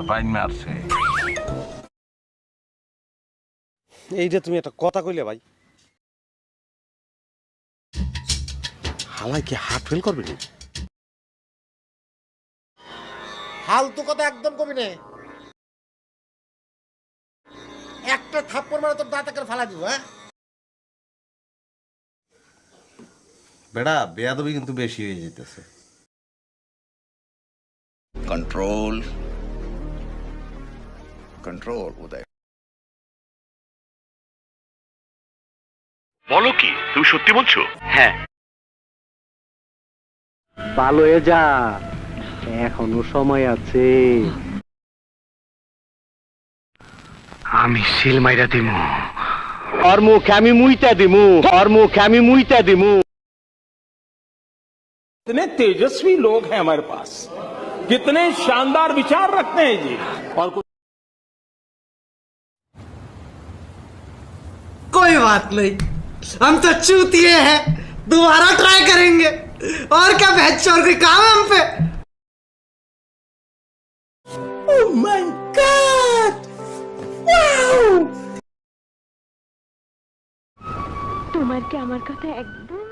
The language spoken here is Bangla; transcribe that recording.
বাইন মারছে। এইটা তুমি একটা কথা কইলে ভাই, হালাই কি হার্ট ফেল করবে নি? ফালতু কথা একদম কবি নে। একটা থাপ্পড় মারা তোর দাঁতে করে ফালা দিব। হ্যাঁ, বেড়া বেয়াদবি কিন্তু বেশি হয়ে যেতেছে। कंट्रोल कंट्रोल उदय। বলো কি, তুমি সত্যি বলছো? হ্যাঁ। ভালো হয়ে যা, এখনো সময় আছে। আমি সিল মাইরা দিমু। ওর মুখে আমি মুইতা দিমু, ওর মুখে আমি মুইতা দিমু। कितने तेजस्वी लोग हैं हमारे पास, कितने शानदार विचार रखते हैं जी। और कोई बात नहीं, हम तो चूतिए हैं, दोबारा ट्राई करेंगे। और क्या बहचोर कोई काम है हम पे? Oh my God! Wow! তোমার কি আমার কথা একদম